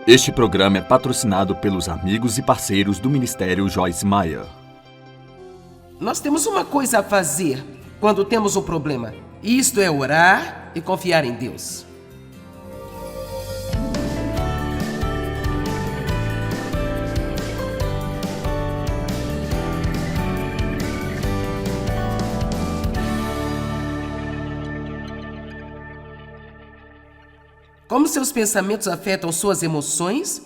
Este programa é patrocinado pelos amigos e parceiros do Ministério Joyce Meyer. Nós temos uma coisa a fazer quando temos um problema. Isto é orar e confiar em Deus. Como seus pensamentos afetam suas emoções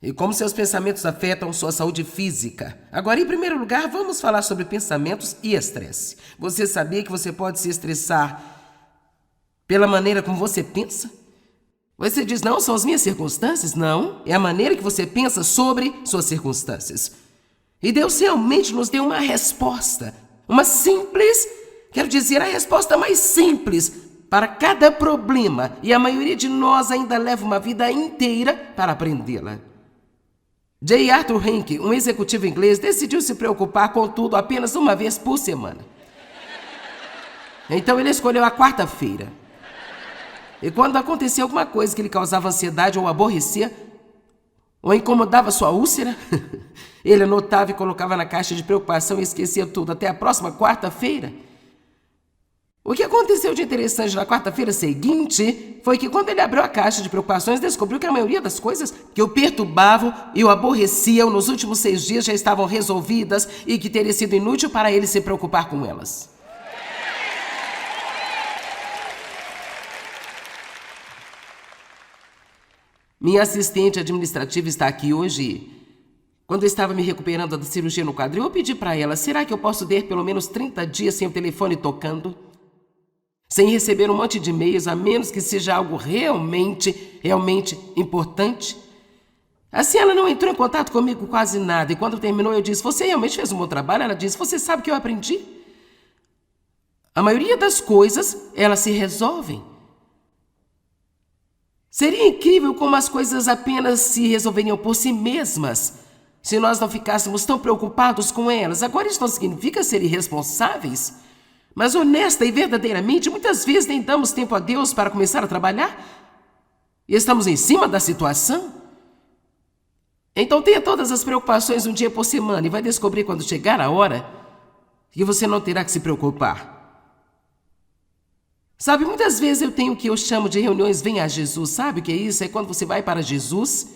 e como seus pensamentos afetam sua saúde física. Agora, em primeiro lugar, vamos falar sobre pensamentos e estresse. Você sabia que você pode se estressar pela maneira como você pensa? Você diz, não, são as minhas circunstâncias? Não, é a maneira que você pensa sobre suas circunstâncias. E Deus realmente nos deu uma resposta, uma simples, quero dizer, a resposta mais simples para cada problema, e a maioria de nós ainda leva uma vida inteira para aprendê-la. J. Arthur Henke, um executivo inglês, decidiu se preocupar com tudo apenas uma vez por semana. Então ele escolheu a quarta-feira. E quando acontecia alguma coisa que lhe causava ansiedade ou aborrecia, ou incomodava sua úlcera, ele anotava e colocava na caixa de preocupação e esquecia tudo até a próxima quarta-feira. O que aconteceu de interessante na quarta-feira seguinte foi que quando ele abriu a caixa de preocupações, descobriu que a maioria das coisas que o perturbavam e o aborreciam nos últimos 6 dias já estavam resolvidas e que teria sido inútil para ele se preocupar com elas. Minha assistente administrativa está aqui hoje. Quando eu estava me recuperando da cirurgia no quadril, eu pedi para ela, será que eu posso ter pelo menos 30 dias sem o telefone tocando? Sem receber um monte de e-mails, a menos que seja algo realmente importante. Assim, ela não entrou em contato comigo quase nada. E quando terminou, eu disse, você realmente fez um bom trabalho? Ela disse, você sabe que eu aprendi? A maioria das coisas, elas se resolvem. Seria incrível como as coisas apenas se resolveriam por si mesmas, se nós não ficássemos tão preocupados com elas. Agora, isso não significa ser irresponsáveis, mas honesta e verdadeiramente, muitas vezes nem damos tempo a Deus para começar a trabalhar e estamos em cima da situação. Então tenha todas as preocupações um dia por semana e vai descobrir quando chegar a hora que você não terá que se preocupar. Sabe, muitas vezes eu tenho o que eu chamo de reuniões Venha a Jesus. Sabe o que é isso? É quando você vai para Jesus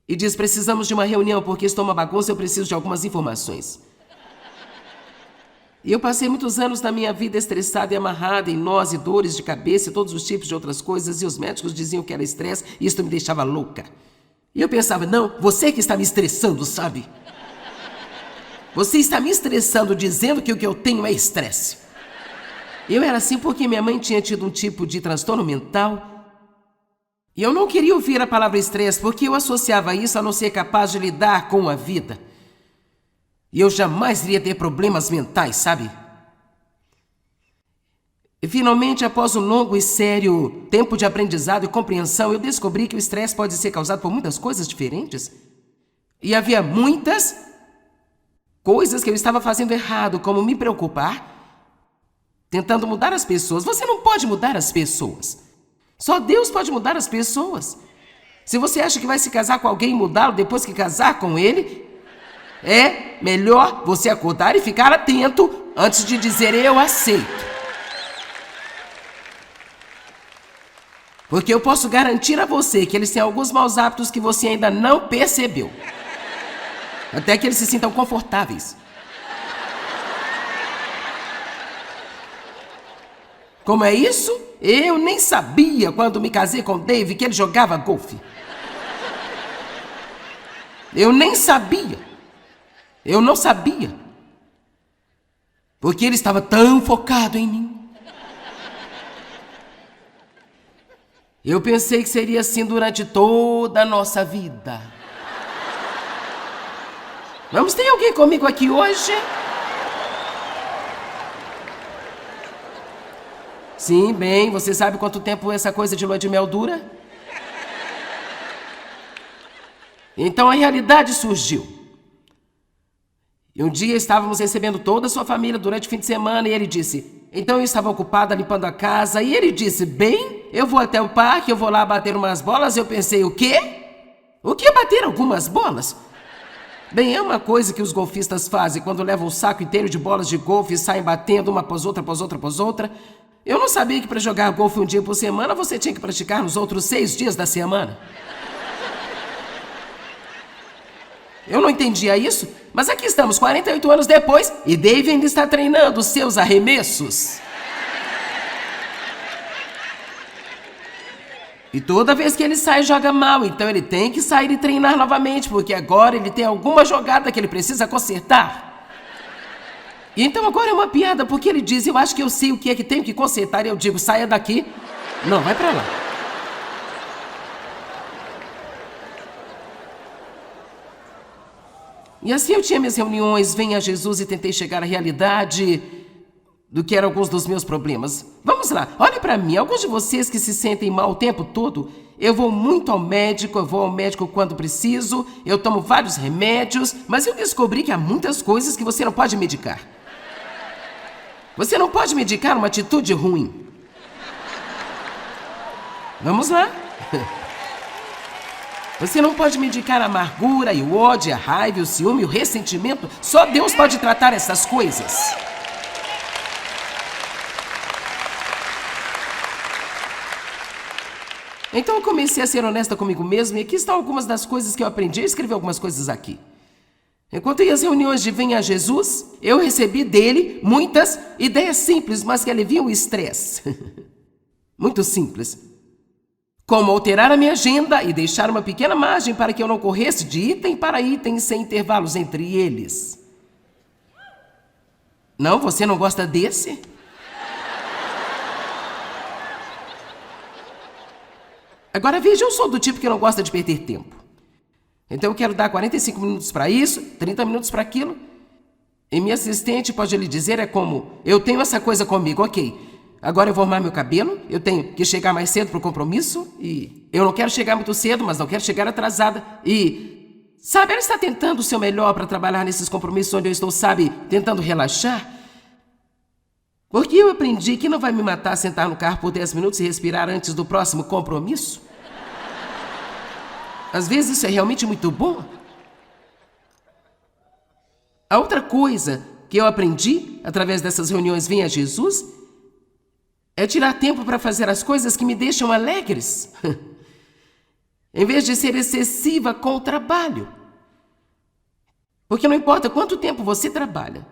e diz, precisamos de uma reunião porque estou uma bagunça, eu preciso de algumas informações. E eu passei muitos anos da minha vida estressada e amarrada em nós e dores de cabeça e todos os tipos de outras coisas, e os médicos diziam que era estresse e isso me deixava louca. E eu pensava, não, você que está me estressando, sabe? Você está me estressando dizendo que o que eu tenho é estresse. Eu era assim porque minha mãe tinha tido um tipo de transtorno mental e eu não queria ouvir a palavra estresse porque eu associava isso a não ser capaz de lidar com a vida. E eu jamais iria ter problemas mentais, sabe? E finalmente, após um longo e sério tempo de aprendizado e compreensão, eu descobri que o estresse pode ser causado por muitas coisas diferentes. E havia muitas coisas que eu estava fazendo errado, como me preocupar, tentando mudar as pessoas. Você não pode mudar as pessoas. Só Deus pode mudar as pessoas. Se você acha que vai se casar com alguém e mudá-lo depois que casar com ele, é melhor você acordar e ficar atento antes de dizer eu aceito. Porque eu posso garantir a você que eles têm alguns maus hábitos que você ainda não percebeu. Até que eles se sintam confortáveis. Como é isso? Eu nem sabia quando me casei com o Dave que ele jogava golfe. Eu nem sabia. Eu não sabia, porque ele estava tão focado em mim. Eu pensei que seria assim durante toda a nossa vida. Vamos, tem alguém comigo aqui hoje? Sim, bem, você sabe quanto tempo essa coisa de lua de mel dura? Então a realidade surgiu. E um dia estávamos recebendo toda a sua família durante o fim de semana e ele disse, então eu estava ocupada limpando a casa e ele disse, bem, Eu vou até o parque, eu vou lá bater umas bolas. Eu pensei, o quê? O que é bater algumas bolas? Bem, é uma coisa que os golfistas fazem quando levam um saco inteiro de bolas de golfe e saem batendo uma após outra, após outra, após outra. Eu não sabia que para jogar golfe um dia por semana você tinha que praticar nos outros 6 dias da semana. Eu não entendia isso, mas aqui estamos 48 anos depois e Dave ainda está treinando os seus arremessos. E toda vez que ele sai, joga mal, então ele tem que sair e treinar novamente, porque agora ele tem alguma jogada que ele precisa consertar. E então agora é uma piada, porque ele diz, eu acho que eu sei o que é que tenho que consertar, e eu digo, saia daqui. Não, vai pra lá. E assim eu tinha minhas reuniões, venha Jesus, e tentei chegar à realidade do que eram alguns dos meus problemas. Vamos lá, olhe pra mim, alguns de vocês que se sentem mal o tempo todo, eu vou muito ao médico, eu vou ao médico quando preciso, eu tomo vários remédios, mas eu descobri que há muitas coisas que você não pode medicar. Você não pode medicar uma atitude ruim. Vamos lá. Você não pode medicar a amargura e o ódio, a raiva, o ciúme, o ressentimento. Só Deus pode tratar essas coisas. Então eu comecei a ser honesta comigo mesmo e aqui estão algumas das coisas que eu aprendi. Eu escrevi algumas coisas aqui. Enquanto ia às reuniões de Venha Jesus, eu recebi dele muitas ideias simples, mas que aliviam o estresse. Muito simples. Como alterar a minha agenda e deixar uma pequena margem para que eu não corresse de item para item sem intervalos entre eles. Não, você não gosta desse? Agora veja, eu sou do tipo que não gosta de perder tempo. Então eu quero dar 45 minutos para isso, 30 minutos para aquilo. E minha assistente pode lhe dizer, é como, eu tenho essa coisa comigo, ok. Agora eu vou arrumar meu cabelo, eu tenho que chegar mais cedo para o compromisso. E eu não quero chegar muito cedo, mas não quero chegar atrasada. E, sabe, ela está tentando o seu melhor para trabalhar nesses compromissos onde eu estou, sabe, tentando relaxar. Porque eu aprendi que não vai me matar sentar no carro por 10 minutos e respirar antes do próximo compromisso. Às vezes isso é realmente muito bom. A outra coisa que eu aprendi através dessas reuniões Venha Jesus é tirar tempo para fazer as coisas que me deixam alegres, em vez de ser excessiva com o trabalho. Porque não importa quanto tempo você trabalha,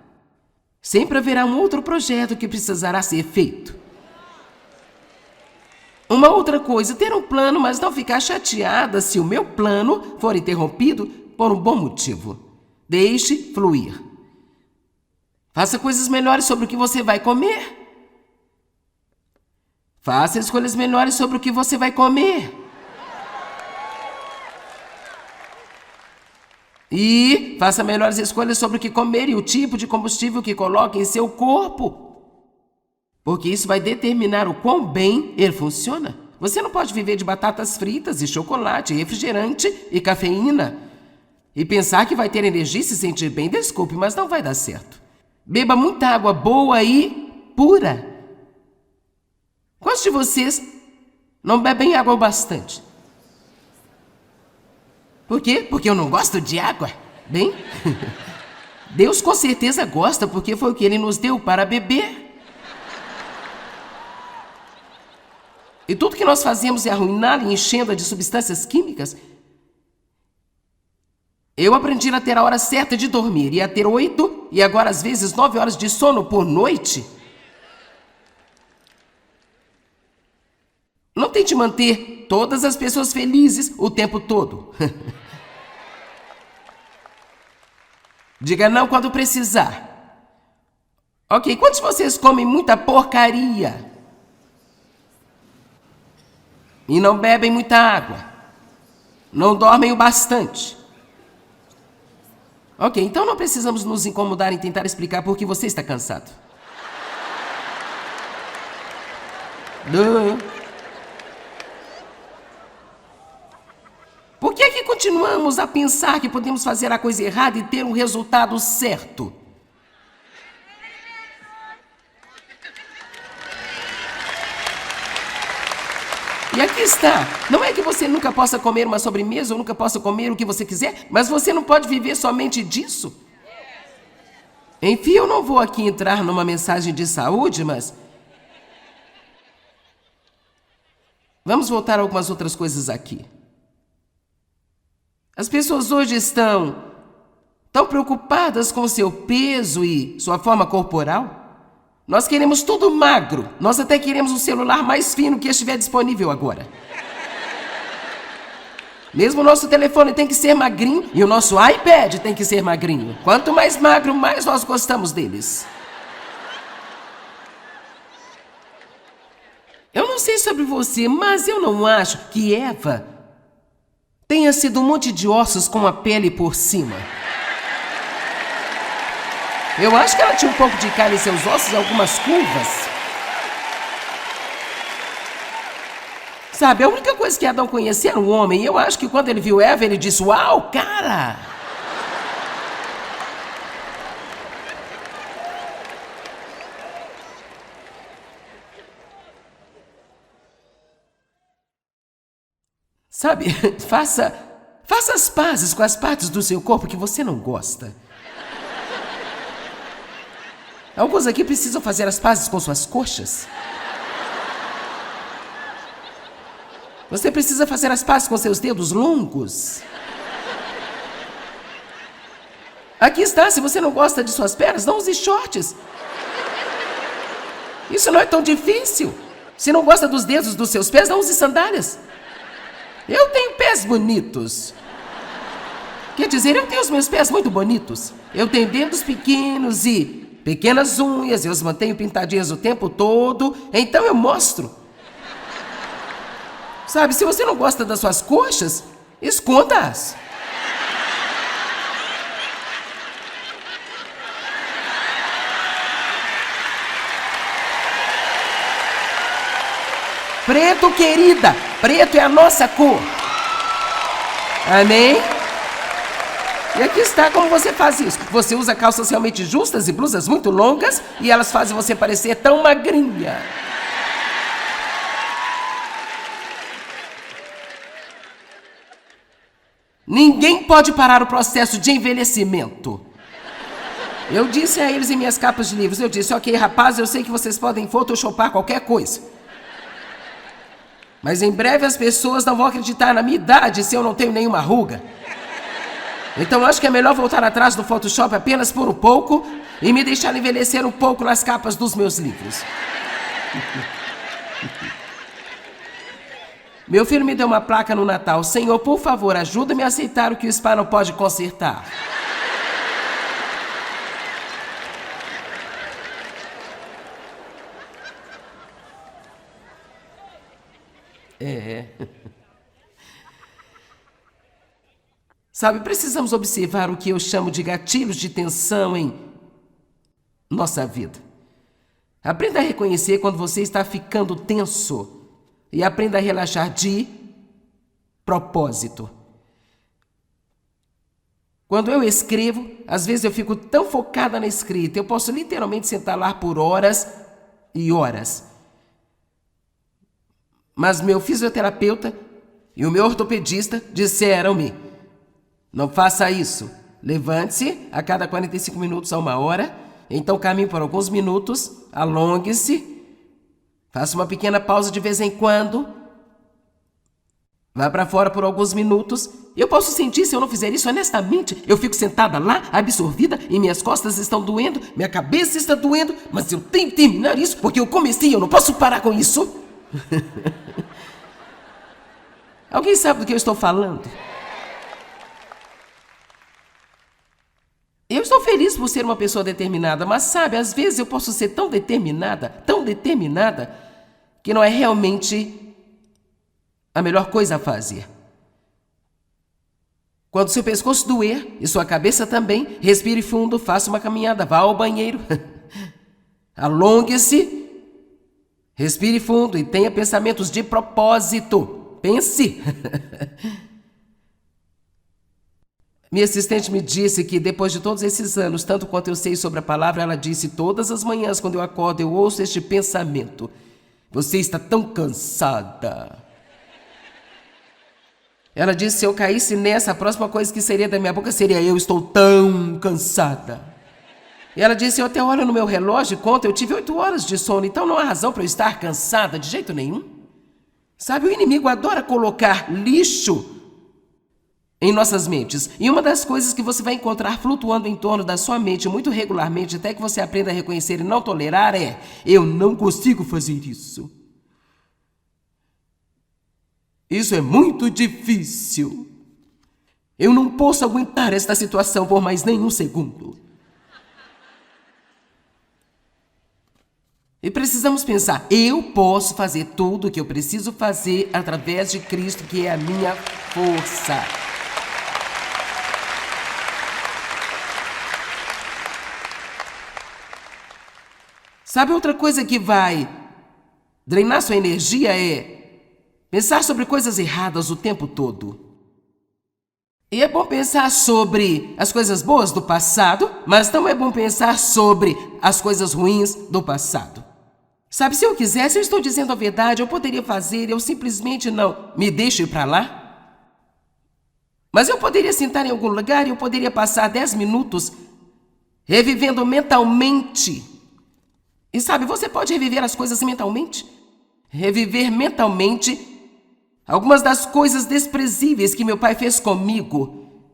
sempre haverá um outro projeto que precisará ser feito. Uma outra coisa, ter um plano, mas não ficar chateada se o meu plano for interrompido por um bom motivo. Deixe fluir. Faça coisas melhores sobre o que você vai comer. Faça escolhas melhores sobre o que você vai comer. E faça melhores escolhas sobre o que comer e o tipo de combustível que coloque em seu corpo. Porque isso vai determinar o quão bem ele funciona. Você não pode viver de batatas fritas e chocolate, refrigerante e cafeína. E pensar que vai ter energia e se sentir bem, desculpe, mas não vai dar certo. Beba muita água boa e pura. Quantos de vocês não bebem água o bastante? Por quê? Porque eu não gosto de água? Bem, Deus com certeza gosta, porque foi o que Ele nos deu para beber. E tudo que nós fazemos é arruiná-la e enchendo-a de substâncias químicas. Eu aprendi a ter a hora certa de dormir, e a ter 8 e agora às vezes 9 horas de sono por noite. Não tente manter todas as pessoas felizes o tempo todo. Diga não quando precisar. Ok, quantos de vocês comem muita porcaria? E não bebem muita água? Não dormem o bastante? Ok, então não precisamos nos incomodar em tentar explicar por que você está cansado. Por que é que continuamos a pensar que podemos fazer a coisa errada e ter um resultado certo? está. Não é que você nunca possa comer uma sobremesa ou nunca possa comer o que você quiser, mas você não pode viver somente disso. Enfim, eu não vou aqui entrar numa mensagem de saúde, mas vamos voltar a algumas outras coisas aqui. As pessoas hoje estão tão preocupadas com seu peso e sua forma corporal. Nós queremos tudo magro. Nós até queremos um celular mais fino que estiver disponível agora. Mesmo o nosso telefone tem que ser magrinho e o nosso iPad tem que ser magrinho. Quanto mais magro, mais nós gostamos deles. Eu não sei sobre você, mas eu não acho que Eva tenha sido um monte de ossos com a pele por cima. Eu acho que ela tinha um pouco de carne em seus ossos, algumas curvas. Sabe, a única coisa que Adão conhecia era um homem. E eu acho que quando ele viu Eva, ele disse, uau, cara! Sabe, faça as pazes com as partes do seu corpo que você não gosta. Alguns aqui precisam fazer as pazes com suas coxas. Você precisa fazer as pazes com seus dedos longos. Aqui está, se você não gosta de suas pernas, não use shorts. Isso não é tão difícil. Se não gosta dos dedos dos seus pés, não use sandálias. Eu tenho pés bonitos. Quer dizer, eu tenho os meus pés muito bonitos. Eu tenho dedos pequenos e pequenas unhas, eu os mantenho pintadinhas o tempo todo, então eu mostro. Sabe, se você não gosta das suas coxas, esconda-as. Preto, querida, preto é a nossa cor. Amém? E aqui está como você faz isso. Você usa calças realmente justas e blusas muito longas e elas fazem você parecer tão magrinha. Ninguém pode parar o processo de envelhecimento. Eu disse a eles em minhas capas de livros, eu disse, ok, rapaz, eu sei que vocês podem photoshopar qualquer coisa. Mas em breve as pessoas não vão acreditar na minha idade se eu não tenho nenhuma ruga. Então acho que é melhor voltar atrás do Photoshop apenas por um pouco e me deixar envelhecer um pouco nas capas dos meus livros. Meu filho me deu uma placa no Natal. Senhor, por favor, ajuda-me a aceitar o que o spa não pode consertar. Sabe, precisamos observar o que eu chamo de gatilhos de tensão em nossa vida. Aprenda a reconhecer quando você está ficando tenso e aprenda a relaxar de propósito. Quando eu escrevo, às vezes eu fico tão focada na escrita, eu posso literalmente sentar lá por horas e horas. Mas meu fisioterapeuta e o meu ortopedista disseram-me, não faça isso. Levante-se a cada 45 minutos a 1 hora, então caminhe por alguns minutos, alongue-se, faça uma pequena pausa de vez em quando, vá para fora por alguns minutos. Eu posso sentir, se eu não fizer isso honestamente, eu fico sentada lá, absorvida, e minhas costas estão doendo, minha cabeça está doendo, mas eu tenho que terminar isso porque eu comecei, eu não posso parar com isso. Alguém sabe do que eu estou falando? Eu estou feliz por ser uma pessoa determinada, mas sabe, às vezes eu posso ser tão determinada, que não é realmente a melhor coisa a fazer. Quando seu pescoço doer e sua cabeça também, respire fundo, faça uma caminhada, vá ao banheiro, alongue-se, respire fundo e tenha pensamentos de propósito. Pense. Minha assistente me disse que depois de todos esses anos, tanto quanto eu sei sobre a palavra, ela disse, todas as manhãs quando eu acordo eu ouço este pensamento. Você está tão cansada. Ela disse: se eu caísse nessa, a próxima coisa que seria da minha boca seria: eu estou tão cansada. E ela disse: eu até olho no meu relógio e conto, eu tive 8 horas de sono, então não há razão para eu estar cansada de jeito nenhum. Sabe, o inimigo adora colocar lixo em nossas mentes. E uma das coisas que você vai encontrar flutuando em torno da sua mente muito regularmente, até que você aprenda a reconhecer e não tolerar, é: eu não consigo fazer isso. Isso é muito difícil. Eu não posso aguentar esta situação por mais nenhum segundo. E precisamos pensar: eu posso fazer tudo o que eu preciso fazer através de Cristo, que é a minha força. Sabe, outra coisa que vai drenar sua energia é pensar sobre coisas erradas o tempo todo. E é bom pensar sobre as coisas boas do passado, mas não é bom pensar sobre as coisas ruins do passado. Sabe, se eu quisesse, eu estou dizendo a verdade, eu poderia fazer, eu simplesmente não me deixo ir para lá. Mas eu poderia sentar em algum lugar e eu poderia passar 10 minutos revivendo mentalmente. E sabe, você pode reviver as coisas mentalmente. Reviver mentalmente algumas das coisas desprezíveis que meu pai fez comigo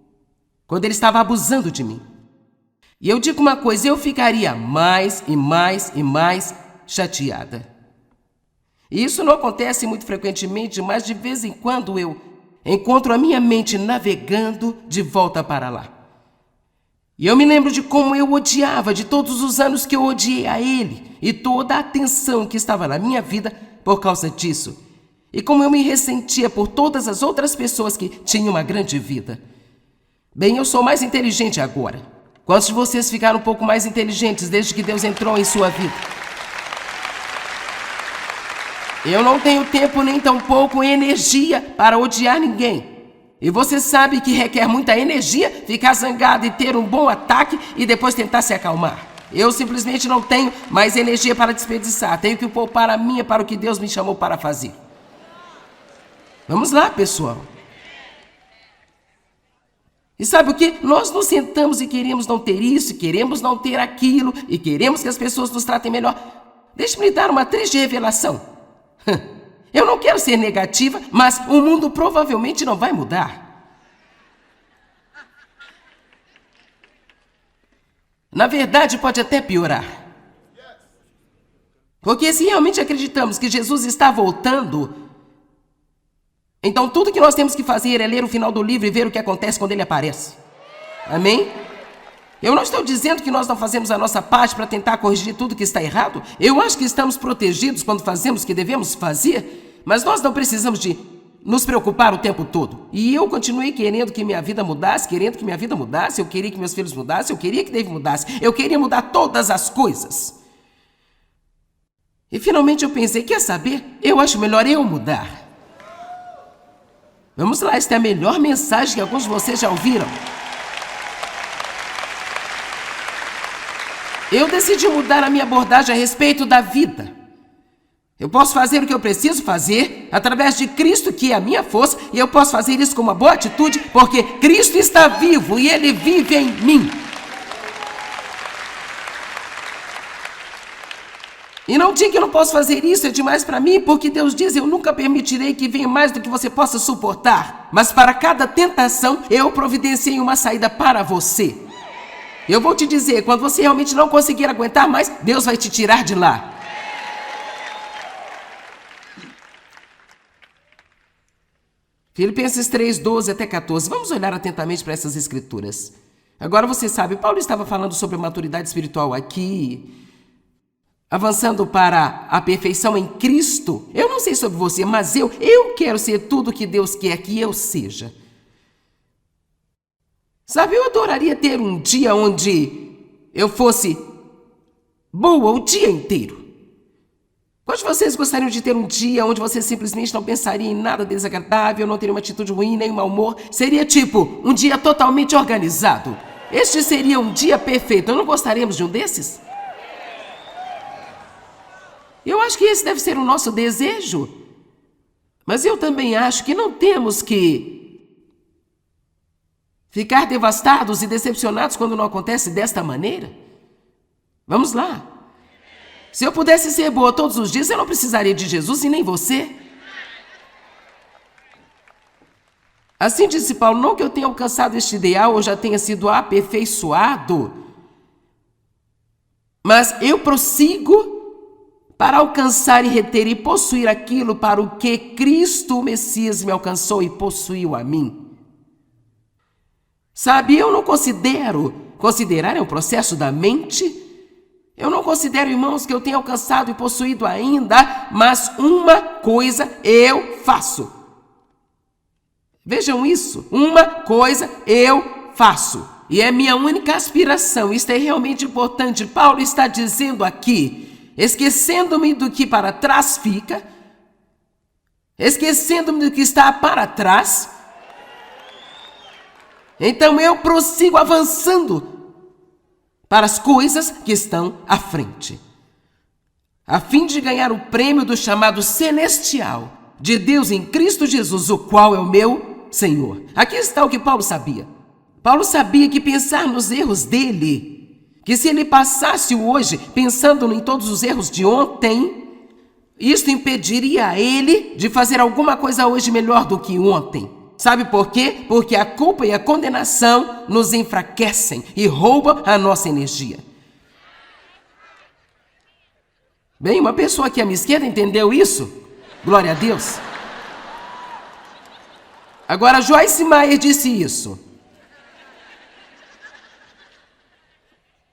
quando ele estava abusando de mim. E eu digo uma coisa: eu ficaria mais e mais e mais chateada. E isso não acontece muito frequentemente, mas de vez em quando eu encontro a minha mente navegando de volta para lá. E eu me lembro de como eu odiava, de todos os anos que eu odiei a ele e toda a atenção que estava na minha vida por causa disso. E como eu me ressentia por todas as outras pessoas que tinham uma grande vida. Bem, eu sou mais inteligente agora. Quantos de vocês ficaram um pouco mais inteligentes desde que Deus entrou em sua vida? Eu não tenho tempo nem tampouco energia para odiar ninguém. E você sabe que requer muita energia ficar zangado e ter um bom ataque e depois tentar se acalmar. Eu simplesmente não tenho mais energia para desperdiçar. Tenho que poupar a minha para o que Deus me chamou para fazer. Vamos lá, pessoal. E sabe o que? Nós nos sentamos e queremos não ter isso, queremos não ter aquilo, e queremos que as pessoas nos tratem melhor. Deixe-me lhe dar uma triste revelação. Eu não quero ser negativa, mas o mundo provavelmente não vai mudar. Na verdade, pode até piorar. Porque se realmente acreditamos que Jesus está voltando, então tudo que nós temos que fazer é ler o final do livro e ver o que acontece quando ele aparece. Amém? Eu não estou dizendo que nós não fazemos a nossa parte para tentar corrigir tudo que está errado. Eu acho que estamos protegidos quando fazemos o que devemos fazer, mas nós não precisamos de nos preocupar o tempo todo. E eu continuei querendo que minha vida mudasse, eu queria que meus filhos mudassem, eu queria que David mudasse, eu queria mudar todas as coisas. E finalmente eu pensei: quer saber? Eu acho melhor eu mudar. Vamos lá, esta é a melhor mensagem que alguns de vocês já ouviram. Eu decidi mudar a minha abordagem a respeito da vida. Eu posso fazer o que eu preciso fazer através de Cristo, que é a minha força, e eu posso fazer isso com uma boa atitude, porque Cristo está vivo e Ele vive em mim. E não diga que eu não posso fazer isso, é demais para mim, porque Deus diz: eu nunca permitirei que venha mais do que você possa suportar. Mas para cada tentação, eu providenciei uma saída para você. Eu vou te dizer, quando você realmente não conseguir aguentar mais, Deus vai te tirar de lá. Filipenses 3, 12 até 14. Vamos olhar atentamente para essas escrituras. Agora você sabe, Paulo estava falando sobre a maturidade espiritual aqui, avançando para a perfeição em Cristo. Eu não sei sobre você, mas eu quero ser tudo o que Deus quer que eu seja. Sabe, eu adoraria ter um dia onde eu fosse boa o dia inteiro. Quantos de vocês gostariam de ter um dia onde você simplesmente não pensaria em nada desagradável, não teria uma atitude ruim, nem mau humor? Seria tipo um dia totalmente organizado. Este seria um dia perfeito. Não gostaríamos de um desses? Eu acho que esse deve ser o nosso desejo. Mas eu também acho que não temos que Ficar devastados e decepcionados quando não acontece desta maneira? Vamos lá. Se eu pudesse ser boa todos os dias, eu não precisaria de Jesus e nem você. Assim disse Paulo, não que eu tenha alcançado este ideal ou já tenha sido aperfeiçoado, mas eu prossigo para alcançar e reter e possuir aquilo para o que Cristo, o Messias, me alcançou e possuiu a mim. Sabe, eu não considerar é um processo da mente. Eu não considero, irmãos, que eu tenha alcançado e possuído ainda, mas uma coisa eu faço. Vejam isso, uma coisa eu faço. E é minha única aspiração, isto é realmente importante. Paulo está dizendo aqui, esquecendo-me do que para trás fica, esquecendo-me do que está para trás, então eu prossigo avançando para as coisas que estão à frente, a fim de ganhar o prêmio do chamado celestial de Deus em Cristo Jesus, o qual é o meu Senhor. Aqui está o que Paulo sabia. Paulo sabia que pensar nos erros dele, que se ele passasse hoje pensando em todos os erros de ontem, isto impediria a ele de fazer alguma coisa hoje melhor do que ontem. Sabe por quê? Porque a culpa e a condenação nos enfraquecem e roubam a nossa energia. Bem, uma pessoa aqui à minha esquerda entendeu isso? Glória a Deus. Agora, Joyce Meyer disse isso.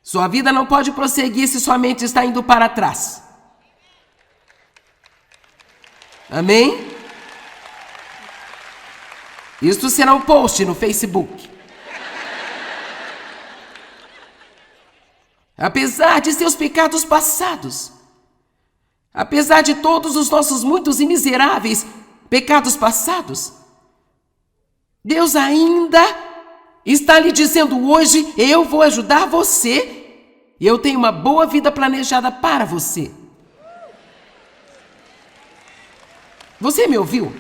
Sua vida não pode prosseguir se sua mente está indo para trás. Amém? Isto será um post no Facebook. Apesar de seus pecados passados, apesar de todos os nossos muitos e miseráveis pecados passados, Deus ainda está lhe dizendo hoje, eu vou ajudar você e eu tenho uma boa vida planejada para você. Você me ouviu?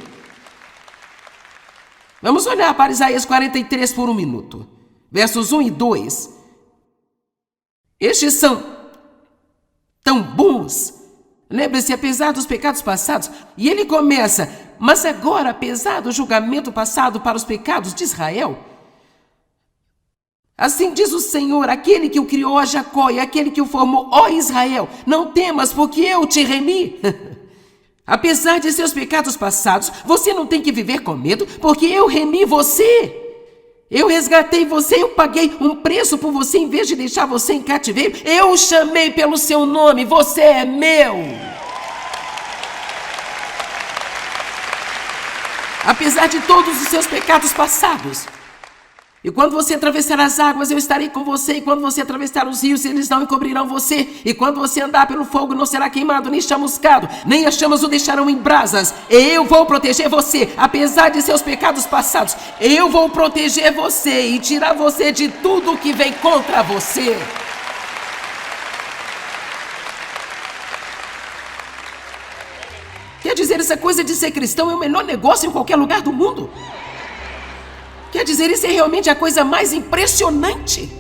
Vamos olhar para Isaías 43 por um minuto. Versos 1 e 2. Estes são tão bons. Lembre-se, apesar dos pecados passados, e ele começa, mas agora, apesar do julgamento passado para os pecados de Israel, assim diz o Senhor, aquele que o criou a Jacó e aquele que o formou, ó Israel, não temas, porque eu te remi. Apesar de seus pecados passados, você não tem que viver com medo, porque eu remi você. Eu resgatei você, eu paguei um preço por você em vez de deixar você em cativeiro. Eu o chamei pelo seu nome, você é meu. Apesar de todos os seus pecados passados. E quando você atravessar as águas, eu estarei com você. E quando você atravessar os rios, eles não encobrirão você. E quando você andar pelo fogo, não será queimado, nem chamuscado, nem as chamas o deixarão em brasas. Eu vou proteger você, apesar de seus pecados passados. Eu vou proteger você e tirar você de tudo que vem contra você. Quer dizer, essa coisa de ser cristão é o melhor negócio em qualquer lugar do mundo. Quer dizer, isso é realmente a coisa mais impressionante.